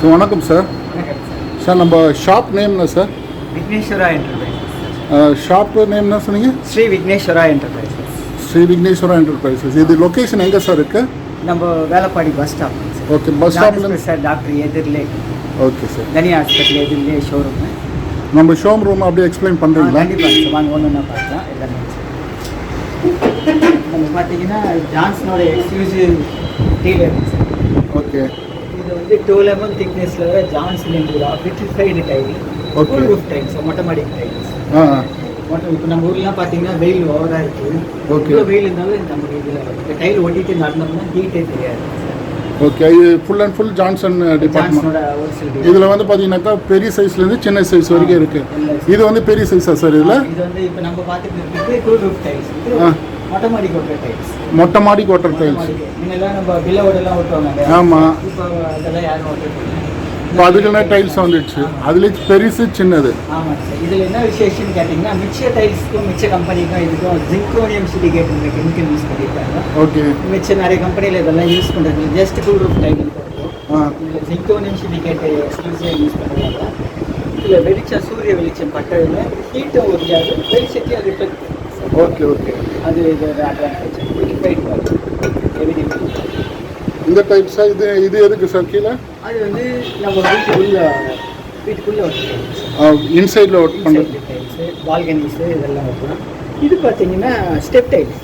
So, வணக்கம் sir. Sir நம்ம shop நேம்னா sir? Vigneshwara Enterprises. Shop name என்ன சொன்னீங்க? Sri Vigneshwara Enterprises. Sri Vigneshwara Enterprises. இது லொகேஷன் எங்கே சார் இருக்கு? நம்ம Velappadi bus stop. Okay, bus ஸ்டாப்ல சார் டாக்டர் எதிரிலே. Okay sir. தனி ஹாஸ்பிட்டல் எதிரிலே ஷோரூம். நம்ம ஷோரூம் ரூம் அப்படியே எக்ஸ்பிளைன் பண்ணுறீங்களா? கண்டிப்பாக சார், வாங்க ஒன்று பார்க்கலாம் எல்லாமே. நம்ம பார்த்தீங்கன்னா ஜான்சனோட எக்ஸ்க்ளூசிவ் டீலர் சார். ஓகே. இது வந்து 2 mm திக்னஸில் வர Johnson vitrified tile. Okay. Roof tiles, மொட்டை மாடி டைல்ஸ். இப்போ நம்ம ஊர்லாம் பார்த்தீங்கன்னா வெயில் ஓவராக இருக்குது. ஓகே. வெயில் இருந்தாலும் நமக்கு இதில் இந்த டைல் ஒட்டிட்டு நடந்தோம்னா ஹீட்டே தெரியாது. ஓகே, இது full and full Johnson department. இதில் வந்து பார்த்தீங்கன்னாக்கா பெரிய சைஸ்லேருந்து சின்ன சைஸ் வரைக்கும் இருக்குது. இது வந்து பெரிய சைஸா சார்? இதில் இது வந்து இப்போ நம்ம பார்த்துட்டு இருக்கிறது கூல் ரூஃப் டைல்ஸ். மொட்டை மாடி கொட்டுற டைல்ஸ். மொட்டை மாடி கொட்டுற டைல்ஸ். முன்னெல்லாம் நம்ம பில்லோடெல்லாம் ஓட்டுவாங்க. ஆமாம். இப்போ அதெல்லாம் யாரும் ஓட்டுறது. இப்போ அதுக்குன்னா டைல்ஸ் வந்துடுச்சு. அதுலேயே பெருசு சின்னது. ஆமாம் சார். இதில் என்ன விசேஷம்னு கேட்டிங்கன்னா மிச்ச டைல்ஸுக்கும் மிச்ச கம்பெனிக்கும் இதுக்கும் ஜிங்க்ரோனியம் சிலிகேட் கெமிக்கல் யூஸ் பண்ணியிருக்காங்க. ஓகே. மிச்ச நிறைய கம்பெனியில் இதெல்லாம் யூஸ் பண்ணுறது ஜஸ்ட் கூல் ரூஃப் டைல் போடுறோம். இதில் ஜிங்க்ரோனியம் சிலிகேட்டை எக்ஸ்க்ளூசிவாக யூஸ் பண்ணுறாங்க. இதில் வெளிச்சம், சூரிய வெளிச்சம் பட்டதில் ஹீட்டும் உரியாது, வெளிச்சத்தையும் அது ரிஃப்ளெக்ட். Okay okay. அது இது அட்வான்டேஜ். இந்த டைப்ஸா? இது எதுக்கு சார் கீழே? அது வந்து நம்ம வீட்டுக்குள்ளே இன்சைடில் ஒர்க் பண்ணுறது டைல்ஸு, பால்கனிஸு இதெல்லாம் வைக்கலாம். இது பார்த்தீங்கன்னா ஸ்டெப் டைல்ஸ்.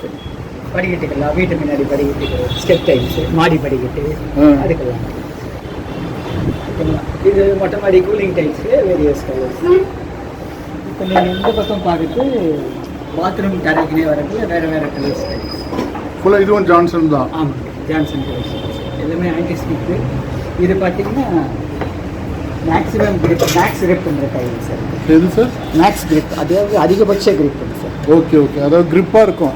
படிக்கட்டுக்கெல்லாம் வீட்டு முன்னாடி படிக்கட்டுக்கு ஸ்டெப் டைல்ஸு, மாடி படிக்கட்டு அதுக்கெல்லாம். இது மொட்டை மாடி கூலிங் டைல்ஸு, வேரியஸ் கலர்ஸ். இப்போ நீங்கள் இந்த பக்கம் பார்த்துட்டு பாத்ரூம் தரைக்குனே வரக்குள்ள வேறு வேறு கலர்ஸ் டைல்ஸ். ஃபுல்லாக இதுவும் ஜான்சன் தான்? ஆமாம், ஜான்சன் கலெக்ஷன். எல்லாமே ஆன்டிஸ்டிக்கு. இது பார்த்தீங்கன்னா மேக்ஸிமம் கிரிப், மேக்ஸ் கிரிப்ன்ற டைல் சார். எது சார்? மேக்ஸ் கிரிப், அதாவது அதிகபட்ச கிரிப் சார். ஓகே ஓகே, அதாவது கிரிப்பாக இருக்கும்.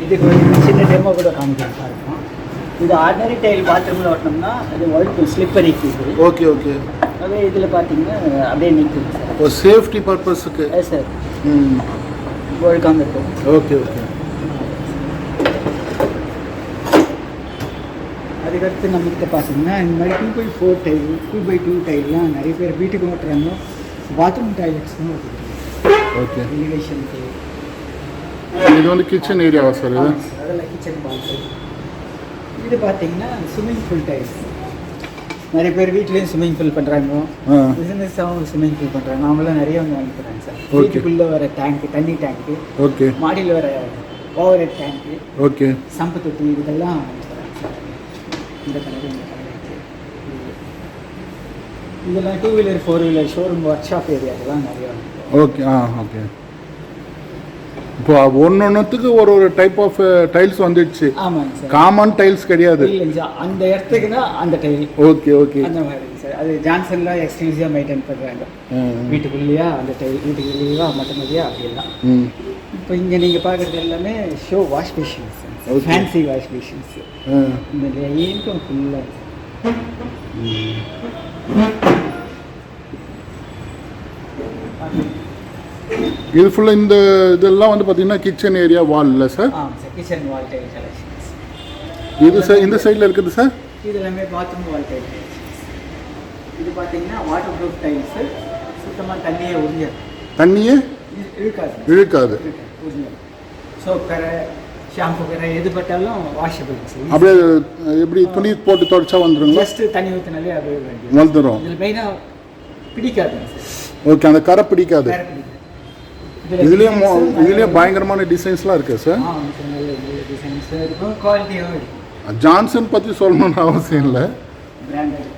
இதுக்கு ஒரு சின்ன டெமோ கூட காமிக்கிறதா இருக்கும். இது ஆர்டினரி டைல் பாத்ரூமில் ஓட்டினோம்னா அது ஒழுக்கும், ஸ்லிப்பரி இருக்குது. Okay okay. அதே இதில் பார்த்தீங்கன்னா அப்படியே நிற்குது சார். ஒரு சேஃப்டி பர்பஸுக்கு. சார். ஒழுக்காமல் இருக்கும். Okay okay. அதுக்கடுத்து நம்மகிட்ட பார்த்தீங்கன்னா இந்த மாதிரி 2x4 டைல், 2x2 டைல்லாம் நிறைய பேர் வீட்டுக்கு ஓட்டுறாங்க. பாத்ரூம் டாய்லெட்ஸ்னு ஓகே. எலிவேஷனுக்கு. இது வந்து கிச்சன் ஏரியாவா சார்? இது அதெல்லாம் கிச்சன் பாத்ரூம். இது பார்த்தீங்கன்னா ஸ்விம்மிங் பூல் டைல்ஸ். நிறைய பேர் வீட்லேயும் ஸ்விம்மிங் பூல் பண்ணுறாங்க, பிஸ்னஸாகவும் ஸ்விம்மிங் பூல் பண்ணுறாங்க. அவங்களாம் நிறைய வந்து வாங்கிக்கிறாங்க சார். வீட்டுக்குள்ளே வர டேங்க்கு, தண்ணி டேங்க்கு. ஓகே. மாடியில் வர ஓவர் ஹெட் டேங்க்கு. ஓகே. சம்பு தொட்டி இதெல்லாம் வாங்கிக்கிறாங்க சார். இந்த கலர், இந்த கலர். இதெல்லாம் 2 wheeler 4 wheeler showroom workshop ஏரியாக்கெல்லாம் நிறைய வாங்கிக்கிறோம். ஓகே. ஓகே. இப்போ ஒன்னொன்னுத்துக்கு ஒரு ஒரு டைப் ஆஃப் டைல்ஸ் வந்துடுச்சு. ஆமாங்க சார். காமன் டைல்ஸ் கிடையாது. இல்லைங்க, அந்த இடத்துக்குன்னா அந்த டைல். Okay okay. அந்த மாதிரி சார். அது ஜான்சன்ல எக்ஸ்க்ளூசிவாக மெயின்டைன் பண்ணுறாங்க. வீட்டுக்குள்ளேயா அந்த டைல், வீட்டுக்குள்ளேயா மட்டுமதியா அப்படியெல்லாம். இப்போ இங்கே நீங்கள் பார்க்குறது எல்லாமே show wash machines, fancy wash machines. இந்த லைனுக்கும் ஃபுல்லாக இது ஃபுல்லாக இந்த இதெல்லாம் வந்து பார்த்தீங்கன்னா கிச்சன் ஏரியா வால்ல சார்? ஆமாம் சார், கிச்சன் வால் டைல் கலெக்ஷன்ஸ். இது சார் இந்த சைடில் இருக்குது சார்? இது எல்லாமே பாத்ரூம் வால் டைல் கலெக்ஷன்ஸ். இது பார்த்தீங்கன்னா வாட்டர் ப்ரூஃப் டைல்ஸு. சுத்தமாக தண்ணியே உறியாது. தண்ணியே இழுக்காது. சோப் கரை, ஷாம்பு கரை எது பட்டாலும் வாஷபிள். அப்படியே எப்படி துணி போட்டு துடைச்சா வந்துடுங்களா? ஜஸ்ட்டு தண்ணி ஊற்றினாலே அப்படியே வந்துடும். இதில் மெயினாக பிடிக்காது. ஓகே, அந்த கரை பிடிக்காது. இதுலேயே பயங்கரமான டிசைன்ஸ்லாம் இருக்கு சார். டிசைன்ஸ் இருக்கும், குவாலிட்டியும் இருக்கும். ஜான்சன் பற்றி சொல்லணும்னு அவசியம் இல்லை. பிராண்டட்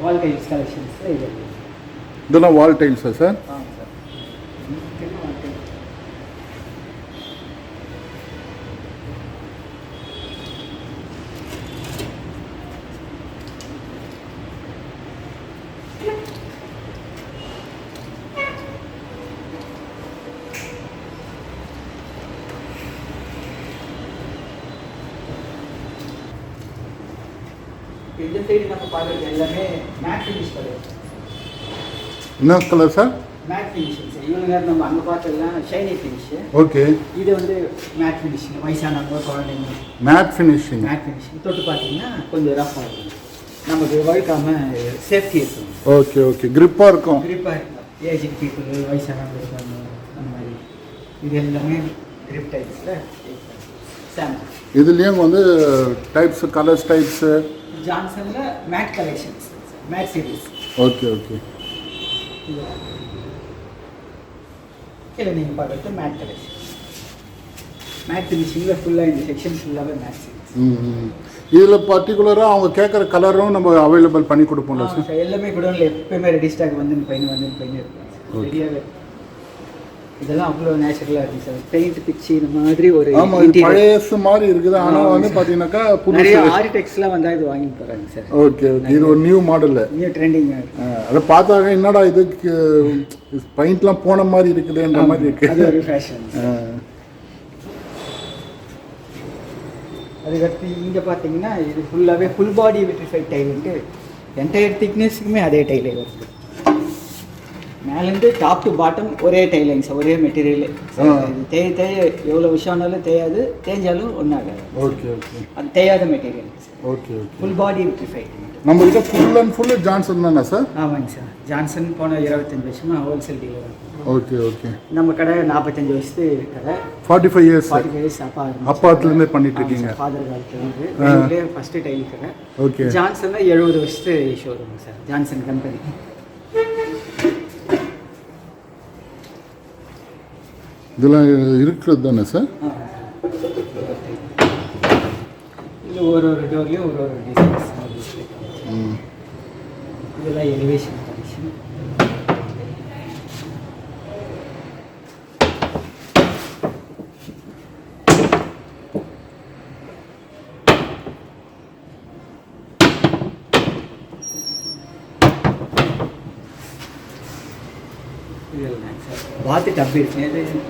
வால் டைல்ஸ் கலெக்ஷன்ஸ். இதெல்லாம் வால் டைல்ஸா சார்? ஆமாம் சார். இந்த சைடு நம்ம பார்க்குறது எல்லாமே மேட் ஃபினிஷ் கலர். என்ன colour sir? Matte finishing sir. இவ்வளோ நேரம் நம்ம அங்கே பார்த்ததுலாம் ஷைனி ஃபினிஷ். ஓகே. இது வந்து மேட் ஃபினிஷிங். வயசானவங்க, குழந்தைங்க. Matte finishing. மேட் ஃபினிஷிங் தொட்டு பார்த்தீங்கன்னா கொஞ்சம் ரஃப்பாக இருக்கும், நமக்கு வழுக்காம சேஃப்டி இருக்கும். Okay okay. கிரிப்பாக இருக்கும். கிரிப்பாக இருக்கும். ஏஜ் பீப்புள், வயசானவங்க இருக்காங்க அந்த மாதிரி. இது எல்லாமே கிரிப் டைப்ஸில் சாம்பிள். இதுலேயும் வந்து டைப்ஸ், கலர்ஸ் டைப்ஸு ஜான்சனில் matte collections, matte series. Okay okay. இல்லை நீங்கள் பார்க்குறது மேட் கலெக்ஷன். மேட் ஃபினிஷிங்கில் ஃபுல்லாக இந்த செக்ஷன் ஃபுல்லாகவே மேட் சீரீஸ். இதில் பர்டிகுலராக அவங்க கேட்குற கலரும் நம்ம அவைலபிள் பண்ணி கொடுப்போம்ல சார்? எல்லாமே கூட எப்பயுமே ரெடி ஸ்டாக் வந்து பையன் இருக்கும் ரெடியாகவே. இதெல்லாம் அவ்வளோ நேச்சுரலாக இருக்குது சார். பெயிண்ட் பிச்சு இந்த மாதிரி ஒரு பழையசு மாதிரி இருக்குது. ஆனால் வந்து பார்த்தீங்கன்னா நிறைய ஆர்கிடெக்ட்ஸ்லாம் வந்தால் இது வாங்கி போகிறாங்க சார். Okay okay. இது ஒரு நியூ மாடல், நியூ ட்ரெண்டிங்காக இருக்குது. அதை பார்த்தாக்க என்னடா இதுக்கு பெயிண்ட்லாம் போன மாதிரி இருக்குதுன்ற மாதிரி இருக்குது. அது ஒரு ஃபேஷன். அதுக்கடுத்து இங்கே பார்த்தீங்கன்னா இது ஃபுல்லாகவே ஃபுல் பாடி விட்ரிஃபைட் டைலுன்ட்டு என்டையர் திக்னஸுக்குமே அதே டைலே வருது. மேலேருந்து டாப் டு பாட்டம் ஒரே டைலிங் சார், ஒரே மெட்டீரியல். தேய எவ்வளோ விஷயம் ஆனாலும் தேயாது, தேஞ்சாலும் ஒன்றாகாது. Okay okay. அது தேயாத material. Okay okay. Full body vitrified. நம்ம கிட்ட ஃபுல் அண்ட் ஃபுல்லு ஜான்சன் தானே சார்? ஆமாங்க சார். ஜான்சன் போன 25 வருஷமாக ஹோல்சேல் டீலர். Okay okay. நம்ம கடை 45 வருஷத்து கடை. 45 இயர்ஸ். 45 இயர்ஸ் அப்பாத்துலேருந்தே பண்ணிட்டு இருக்கீங்க? ஃபாதர் காலத்துலேருந்து ஃபஸ்ட்டு டைல் கடை. ஓகே. ஜான்சனில் 70 வருஷத்து ஷோரூம் சார், ஜான்சன் கம்பெனி. இதெல்லாம் இருக்கிறது தானே சார்? இல்லை ஒரு டோர்லேயும் ஒரு டிசைன்ஸ். இதெல்லாம் எலிவேஷன் கலெக்ஷன். பாத் டப் இருக்கு.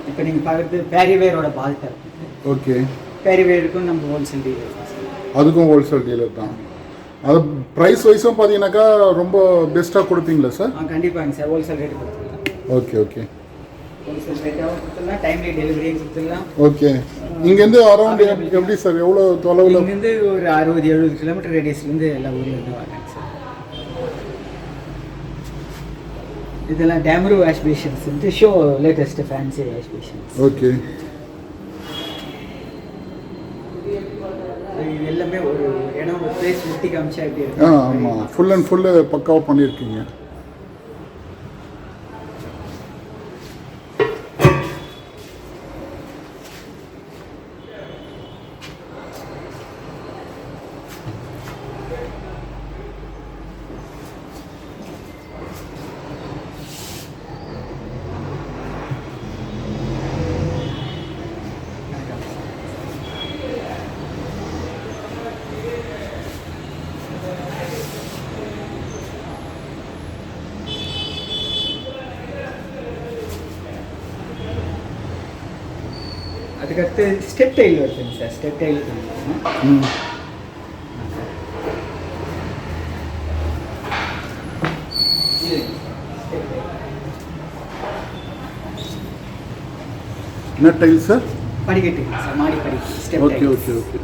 இப்போ நீங்கள் பார்க்குறது பேரிவேரோட பாத் டப். ஓகே. பேரிவேருக்கும் நம்ம ஹோல்சேல் டீலர். அதுக்கும் ஹோல்சேல் டீலர் தான். அது ப்ரைஸ் வைஸும் பார்த்தீங்கன்னாக்கா ரொம்ப பெஸ்ட்டாக கொடுப்பீங்களா சார்? கண்டிப்பாங்க சார். ஹோல்சேல் ரேட்டு கொடுத்துடலாம். Okay okay. ஹோல்சேல் ரேட்டாகவும் கொடுத்துடலாம், டைம்லி டெலிவரியும் கொடுத்துடலாம். ஓகே. இங்கேருந்து அரௌண்ட் எப்படி சார், எவ்வளோ தொலைவில்? இங்கேருந்து ஒரு 60-70 கிலோமீட்டர் ரேடியஸ்லேருந்து எல்லா ஊர்லேருந்து வராங்க சார். இதெல்லாம் டேமரோ வாஷ் பேஷன்ஸ் வந்து show latest fancy wash basins. Okay. இது எல்லாமே ஒரு இடம் ஒரு பிளேஸ் சுற்றி காமிச்சா எப்படி இருக்கு? ஆமாம், ஃபுல் அண்ட் ஃபுல்லு பக்காவாக பண்ணியிருக்கீங்க. அதுக்கடுத்து ஸ்டெப் டைல் வருதுங்க சார். ஸ்டெப் டைல் என்ன டைல் சார்? படிக்கட்டு சார், மாடி படிக்கட்டு. Step okay okay okay.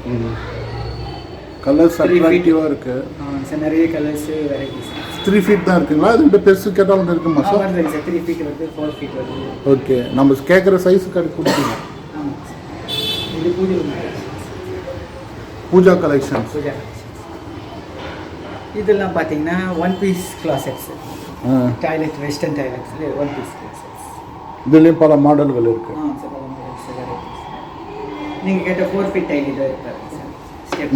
Colours அட்ராக்டிவாக இருக்குது சார். நிறைய கலர்ஸு வெரைட்டிஸ். 3 ஃபீட் தான் இருக்குங்களா? அது விட பெருசு கேட்டாலும் இருக்குமா சார்? வருதுங்க சார். 3 ஃபீட் வருது, 4 ஃபீட் வருது. ஓகே. நம்ம கேட்குற சைஸு கரெக்ட் கொடுப்பீங்க? ஆமாம் சார். இது பூஜா கலெக்ஷன்ஸ். பூஜா கலெக்ஷன்ஸ். இதெல்லாம் பார்த்தீங்கன்னா 1 பீஸ் கிளாசெட்ஸ். டாய்லெட், வெஸ்டர்ன் டாய்லெட்ஸில் 1 பீஸ் கிளாசெட்ஸ். இதுலேயும் பல மாடல்கள் இருக்குது. சார், பல மாடல்ஸ் வெரைட்டிஸ். நீங்கள் கேட்ட 4 ஃபீட் டைல் இதாக இருக்காது சார். ஸ்டெப்